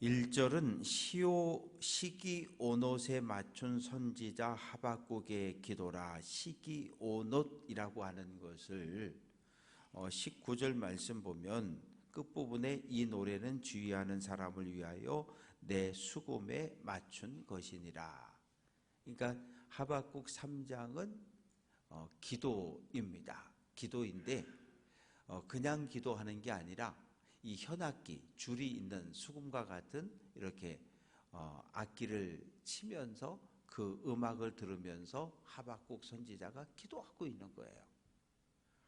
1절은 시기 오롯에 맞춘 선지자 하박국의 기도라. 시기 오롯이라고 하는 것을 19절 말씀 보면 끝부분에 이 노래는 주의하는 사람을 위하여 내 수금에 맞춘 것이니라. 그러니까 하박국 3장은 기도입니다. 기도인데 그냥 기도하는 게 아니라 이 현악기, 줄이 있는 수금과 같은 이렇게 악기를 치면서 그 음악을 들으면서 하박국 선지자가 기도하고 있는 거예요.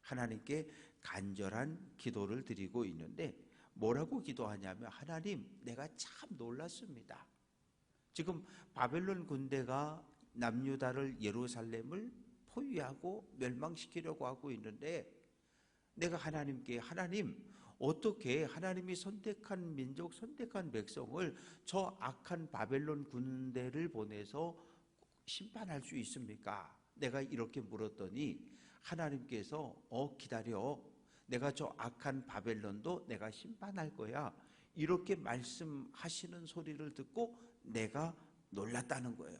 하나님께 간절한 기도를 드리고 있는데 뭐라고 기도하냐면, 하나님, 내가 참 놀랐습니다. 지금 바벨론 군대가 남유다를, 예루살렘을 포위하고 멸망시키려고 하고 있는데 내가 하나님께, 하나님, 어떻게 하나님이 선택한 민족, 선택한 백성을 저 악한 바벨론 군대를 보내서 심판할 수 있습니까? 내가 이렇게 물었더니 하나님께서 기다려, 내가 저 악한 바벨론도 내가 심판할 거야, 이렇게 말씀하시는 소리를 듣고 내가 놀랐다는 거예요.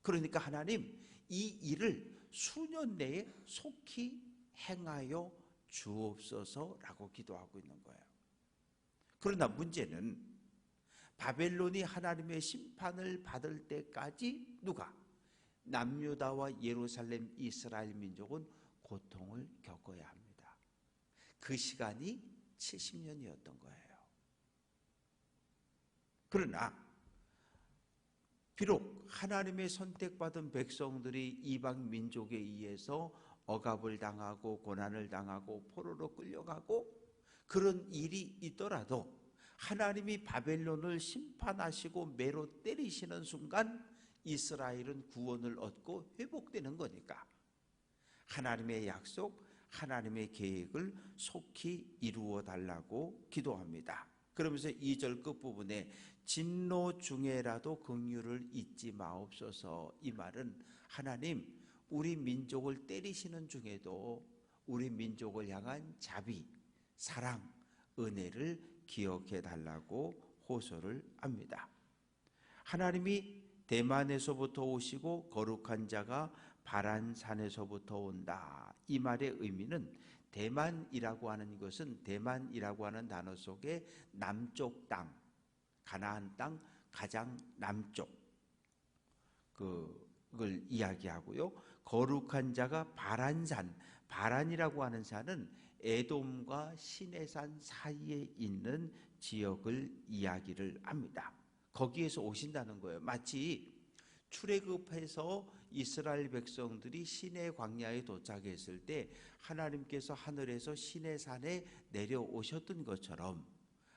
그러니까 하나님, 이 일을 수년 내에 속히 행하여 주옵소서라고 기도하고 있는 거예요. 그러나 문제는 바벨론이 하나님의 심판을 받을 때까지 누가? 남유다와 예루살렘 이스라엘 민족은 고통을 겪어야 합니다. 그 시간이 70년이었던 거예요. 그러나 비록 하나님의 선택받은 백성들이 이방 민족에 의해서 억압을 당하고 고난을 당하고 포로로 끌려가고 그런 일이 있더라도 하나님이 바벨론을 심판하시고 매로 때리시는 순간 이스라엘은 구원을 얻고 회복되는 거니까 하나님의 약속, 하나님의 계획을 속히 이루어 달라고 기도합니다. 그러면서 2절 끝부분에 진노 중에라도 긍휼을 잊지 마옵소서, 이 말은 하나님, 우리 민족을 때리시는 중에도 우리 민족을 향한 자비, 사랑, 은혜를 기억해 달라고 호소를 합니다. 하나님이 대만에서부터 오시고 거룩한 자가 바란산에서부터 온다, 이 말의 의미는 대만이라고 하는 것은, 대만이라고 하는 단어 속에 남쪽 땅, 가나안 땅 가장 남쪽 그걸 이야기하고요. 거룩한 자가 바란산, 바란이라고 하는 산은 에돔과 시내산 사이에 있는 지역을 이야기를 합니다. 거기에서 오신다는 거예요. 마치 출애굽해서 이스라엘 백성들이 시내 광야에 도착했을 때 하나님께서 하늘에서 시내산에 내려오셨던 것처럼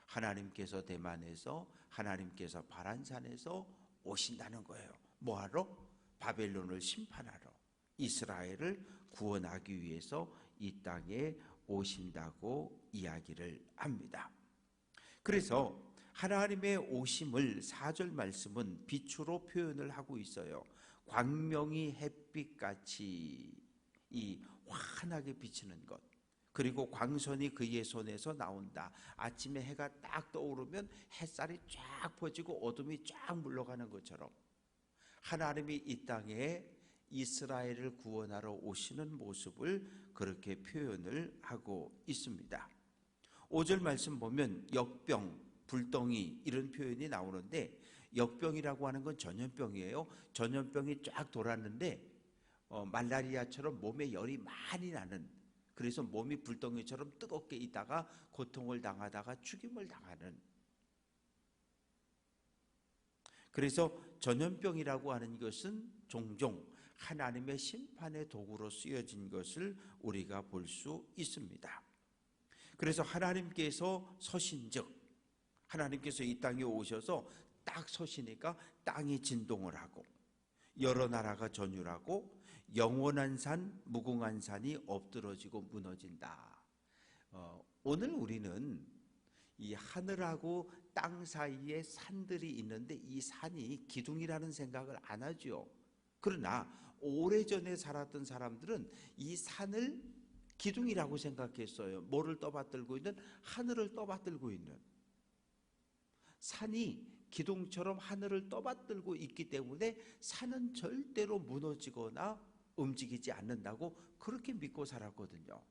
하나님께서 대만에서, 하나님께서 바란산에서 오신다는 거예요. 뭐하러? 바벨론을 심판하러, 이스라엘을 구원하기 위해서 이 땅에 오신다고 이야기를 합니다. 그래서 하나님의 오심을 4절 말씀은 빛으로 표현을 하고 있어요. 광명이 햇빛같이 이 환하게 비치는 것, 그리고 광선이 그의 손에서 나온다. 아침에 해가 딱 떠오르면 햇살이 쫙 퍼지고 어둠이 쫙 물러가는 것처럼 하나님이 이 땅에 이스라엘을 구원하러 오시는 모습을 그렇게 표현을 하고 있습니다. 5절 말씀 보면 역병, 불덩이, 이런 표현이 나오는데, 역병이라고 하는 건 전염병이에요. 전염병이 쫙 돌았는데 말라리아처럼 몸에 열이 많이 나는, 그래서 몸이 불덩이처럼 뜨겁게 있다가 고통을 당하다가 죽임을 당하는, 그래서 전염병이라고 하는 것은 종종 하나님의 심판의 도구로 쓰여진 것을 우리가 볼 수 있습니다. 그래서 하나님께서 서신즉, 하나님께서 이 땅에 오셔서 딱 서시니까 땅이 진동을 하고 여러 나라가 전율하고 영원한 산, 무궁한 산이 엎드러지고 무너진다. 오늘 우리는 이 하늘하고 땅 사이에 산들이 있는데 이 산이 기둥이라는 생각을 안 하죠. 그러나 오래전에 살았던 사람들은 이 산을 기둥이라고 생각했어요. 뭐를 떠받들고 있는? 하늘을 떠받들고 있는. 산이 기둥처럼 하늘을 떠받들고 있기 때문에 산은 절대로 무너지거나 움직이지 않는다고 그렇게 믿고 살았거든요.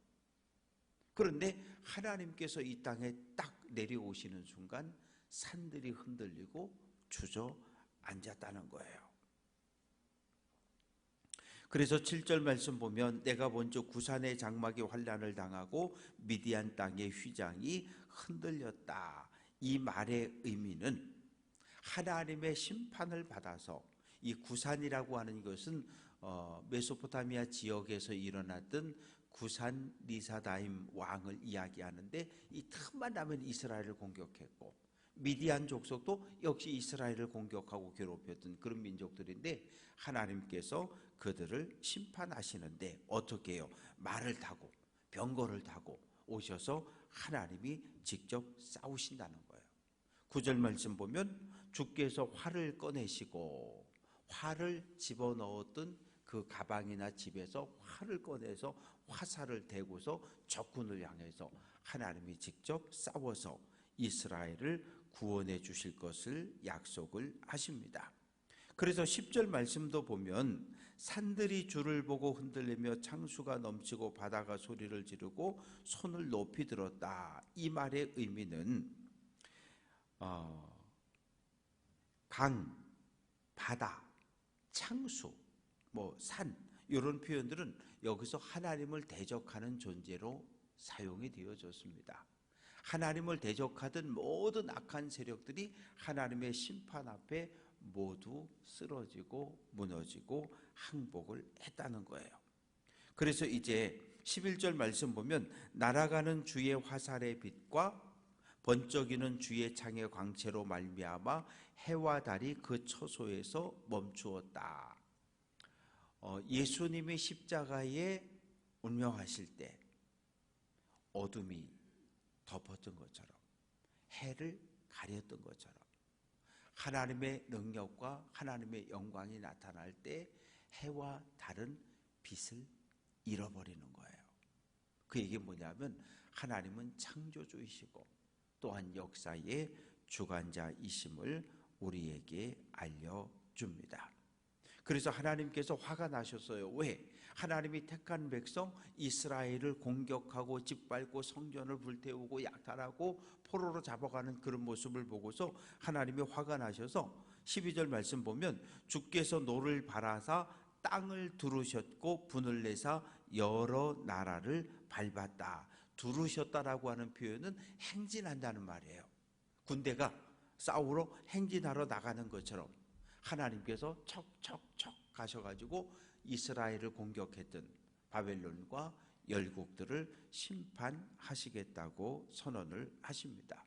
그런데 하나님께서 이 땅에 딱 내려오시는 순간 산들이 흔들리고 주저앉았다는 거예요. 그래서 7절 말씀 보면 내가 먼저 구산의 장막이 환난을 당하고 미디안 땅의 휘장이 흔들렸다. 이 말의 의미는 하나님의 심판을 받아서, 이 구산이라고 하는 것은 메소포타미아 지역에서 일어났던 구산 리사다임 왕을 이야기하는데, 이 틈만 나면 이스라엘을 공격했고, 미디안 족속도 역시 이스라엘을 공격하고 괴롭혔던 그런 민족들인데, 하나님께서 그들을 심판하시는데 어떻게 해요? 말을 타고 병거를 타고 오셔서 하나님이 직접 싸우신다는 거예요. 9절 말씀 보면 주께서 활을 꺼내시고, 활을 집어넣었던 그 가방이나 집에서 활을 꺼내서 화살을 대고서 적군을 향해서 하나님이 직접 싸워서 이스라엘을 구원해 주실 것을 약속을 하십니다. 그래서 10절 말씀도 보면 산들이 주를 보고 흔들리며 창수가 넘치고 바다가 소리를 지르고 손을 높이 들었다. 이 말의 의미는 강, 바다, 창수, 산, 이런 표현들은 여기서 하나님을 대적하는 존재로 사용이 되어졌습니다. 하나님을 대적하던 모든 악한 세력들이 하나님의 심판 앞에 모두 쓰러지고 무너지고 항복을 했다는 거예요. 그래서 이제 11절 말씀 보면 날아가는 주의 화살의 빛과 번쩍이는 주의 창의 광채로 말미암아 해와 달이 그 처소에서 멈추었다. 예수님이 십자가에 운명하실 때 어둠이 덮었던 것처럼, 해를 가렸던 것처럼, 하나님의 능력과 하나님의 영광이 나타날 때 해와 달은 빛을 잃어버리는 거예요. 그 얘기는 뭐냐면 하나님은 창조주이시고 또한 역사의 주관자이심을 우리에게 알려줍니다. 그래서 하나님께서 화가 나셨어요. 왜? 하나님이 택한 백성 이스라엘을 공격하고 짓밟고 성전을 불태우고 약탈하고 포로로 잡아가는 그런 모습을 보고서 하나님이 화가 나셔서 12절 말씀 보면 주께서 노를 바라사 땅을 두르셨고 분을 내사 여러 나라를 밟았다. 두르셨다라고 하는 표현은 행진한다는 말이에요. 군대가 싸우러 행진하러 나가는 것처럼 하나님께서 척척척 가셔가지고 이스라엘을 공격했던 바벨론과 열국들을 심판하시겠다고 선언을 하십니다.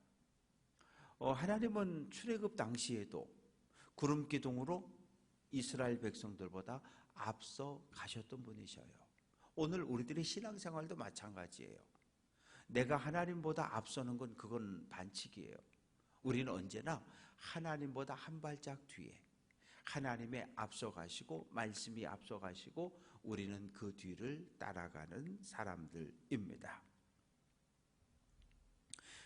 하나님은 출애굽 당시에도 구름 기둥으로 이스라엘 백성들보다 앞서 가셨던 분이셔요. 오늘 우리들의 신앙생활도 마찬가지예요. 내가 하나님보다 앞서는 건 그건 반칙이에요. 우리는 언제나 하나님보다 한 발짝 뒤에 하나님의 앞서 가시고 말씀이 앞서 가시고 우리는 그 뒤를 따라가는 사람들입니다.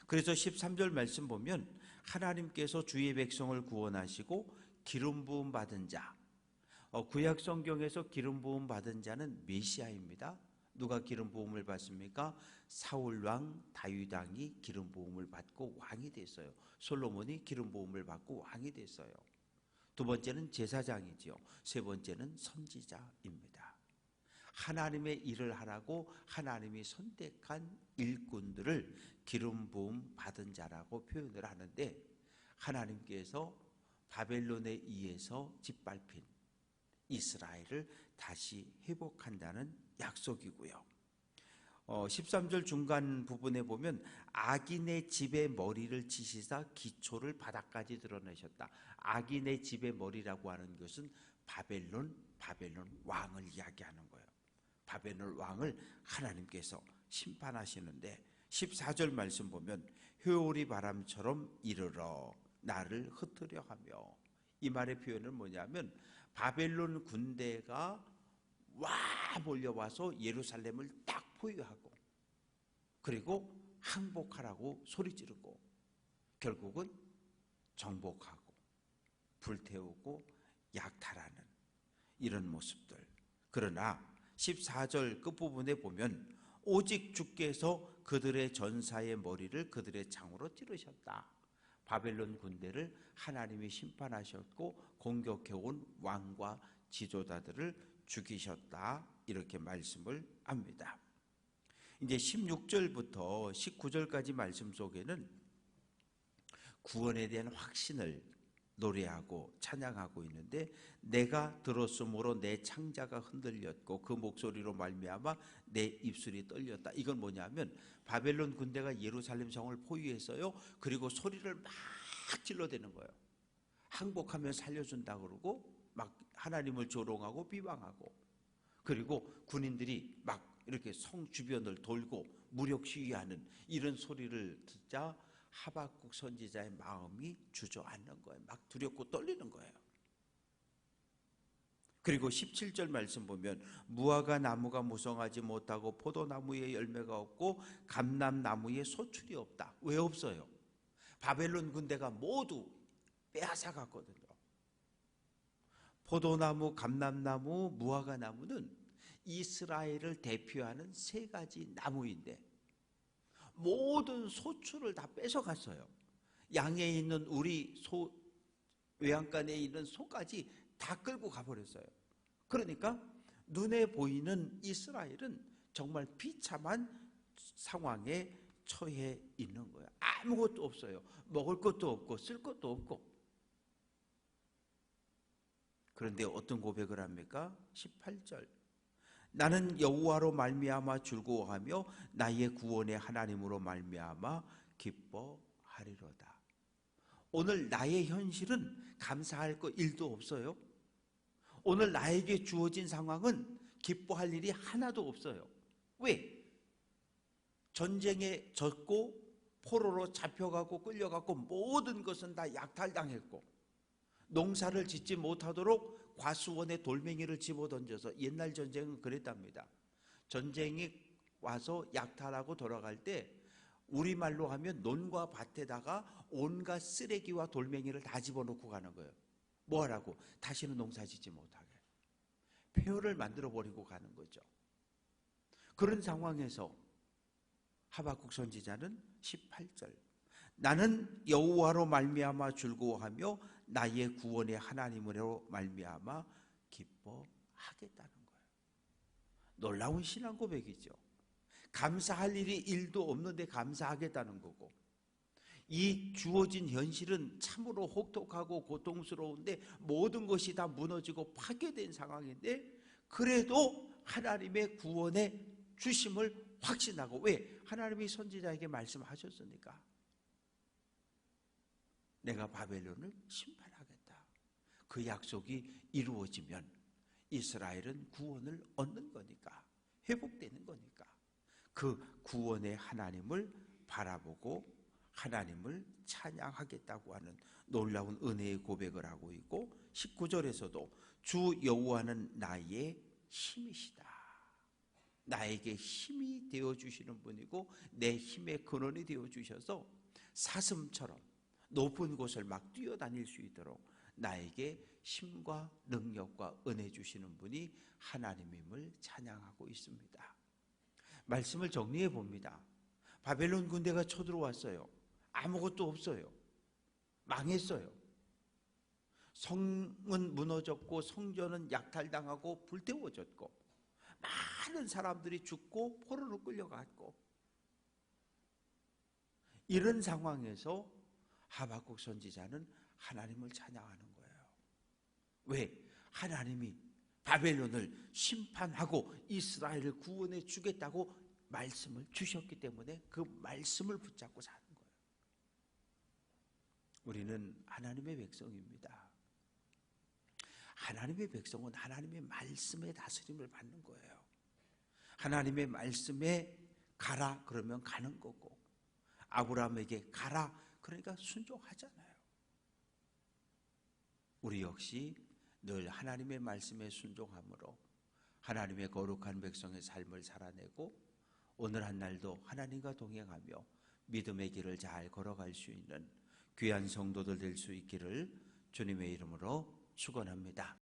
그래서 13절 말씀 보면 하나님께서 주의 백성을 구원하시고 기름 부음 받은 자, 구약 성경에서 기름 부음 받은 자는 메시아입니다. 누가 기름 부음을 받습니까? 사울 왕 다윗 왕이 기름 부음을 받고 왕이 됐어요. 솔로몬이 기름 부음을 받고 왕이 됐어요. 두 번째는 제사장이지요. 세 번째는 선지자입니다. 하나님의 일을 하라고 하나님이 선택한 일꾼들을 기름 부음 받은 자라고 표현을 하는데, 하나님께서 바벨론에 의해서 짓밟힌 이스라엘을 다시 회복한다는 약속이고요. 13절 중간 부분에 보면 악인의 집의 머리를 치시사 기초를 바닥까지 드러내셨다. 악인의 집의 머리라고 하는 것은 바벨론 왕을 이야기하는 거예요. 바벨론 왕을 하나님께서 심판하시는데 14절 말씀 보면 회오리 바람처럼 이르러 나를 흩으려 하며, 이 말의 표현은 뭐냐면 바벨론 군대가 몰려와서 예루살렘을 딱 포위하고 그리고 항복하라고 소리 지르고 결국은 정복하고 불태우고 약탈하는 이런 모습들. 그러나 14절 끝부분에 보면 오직 주께서 그들의 전사의 머리를 그들의 창으로 찌르셨다. 바벨론 군대를 하나님이 심판하셨고 공격해온 왕과 지도자들을 죽이셨다. 이렇게 말씀을 합니다. 이제 16절부터 19절까지 말씀 속에는 구원에 대한 확신을 노래하고 찬양하고 있는데, 내가 들었으므로 내 창자가 흔들렸고 그 목소리로 말미암아 내 입술이 떨렸다. 이건 뭐냐면 바벨론 군대가 예루살렘 성을 포위했어요. 그리고 소리를 막 질러대는 거예요. 항복하면 살려준다 그러고 막 하나님을 조롱하고 비방하고, 그리고 군인들이 막 이렇게 성 주변을 돌고 무력 시위하는 이런 소리를 듣자 하박국 선지자의 마음이 주저앉는 거예요. 막 두렵고 떨리는 거예요. 그리고 17절 말씀 보면 무화과 나무가 무성하지 못하고 포도나무에 열매가 없고 감람나무에 소출이 없다. 왜 없어요? 바벨론 군대가 모두 빼앗아 갔거든요. 포도나무, 감람나무, 무화과 나무는 이스라엘을 대표하는 세 가지 나무인데 모든 소출을 다 뺏어갔어요. 양에 있는 우리 소, 외양간에 있는 소까지 다 끌고 가버렸어요. 그러니까 눈에 보이는 이스라엘은 정말 비참한 상황에 처해 있는 거예요. 아무것도 없어요. 먹을 것도 없고 쓸 것도 없고. 그런데 어떤 고백을 합니까? 18절. 나는 여호와로 말미암아 즐거워하며 나의 구원의 하나님으로 말미암아 기뻐하리로다. 오늘 나의 현실은 감사할 거 일도 없어요. 오늘 나에게 주어진 상황은 기뻐할 일이 하나도 없어요. 왜? 전쟁에 졌고 포로로 잡혀가고 끌려가고 모든 것은 다 약탈당했고, 농사를 짓지 못하도록 과수원에 돌멩이를 집어던져서, 옛날 전쟁은 그랬답니다. 전쟁이 와서 약탈하고 돌아갈 때 우리말로 하면 논과 밭에다가 온갖 쓰레기와 돌멩이를 다 집어넣고 가는 거예요. 뭐 하라고? 다시는 농사 짓지 못하게. 폐허를 만들어버리고 가는 거죠. 그런 상황에서 하박국 선지자는 18절, 나는 여호와로 말미암아 즐거워하며 나의 구원의 하나님으로 말미암아 기뻐하겠다는 거예요. 놀라운 신앙 고백이죠. 감사할 일이 일도 없는데 감사하겠다는 거고, 이 주어진 현실은 참으로 혹독하고 고통스러운데 모든 것이 다 무너지고 파괴된 상황인데 그래도 하나님의 구원의 주심을 확신하고, 왜? 하나님이 선지자에게 말씀하셨으니까. 내가 바벨론을 심판하겠다. 그 약속이 이루어지면 이스라엘은 구원을 얻는 거니까, 회복되는 거니까 그 구원의 하나님을 바라보고 하나님을 찬양하겠다고 하는 놀라운 은혜의 고백을 하고 있고, 19절에서도 주 여호와는 나의 힘이시다. 나에게 힘이 되어주시는 분이고 내 힘의 근원이 되어주셔서 사슴처럼 높은 곳을 막 뛰어다닐 수 있도록 나에게 힘과 능력과 은혜 주시는 분이 하나님임을 찬양하고 있습니다. 말씀을 정리해 봅니다. 바벨론 군대가 쳐들어왔어요. 아무것도 없어요. 망했어요. 성은 무너졌고 성전은 약탈당하고 불태워졌고 많은 사람들이 죽고 포로로 끌려갔고, 이런 상황에서 하박국 선지자는 하나님을 찬양하는 거예요. 왜? 하나님이 바벨론을 심판하고 이스라엘을 구원해 주겠다고 말씀을 주셨기 때문에 그 말씀을 붙잡고 사는 거예요. 우리는 하나님의 백성입니다. 하나님의 백성은 하나님의 말씀의 다스림을 받는 거예요. 하나님의 말씀에 가라 그러면 가는 거고, 아브라함에게 가라 그러니까 순종하잖아요. 우리 역시 늘 하나님의 말씀에 순종함으로 하나님의 거룩한 백성의 삶을 살아내고 오늘 한 날도 하나님과 동행하며 믿음의 길을 잘 걸어갈 수 있는 귀한 성도들 될 수 있기를 주님의 이름으로 축원합니다.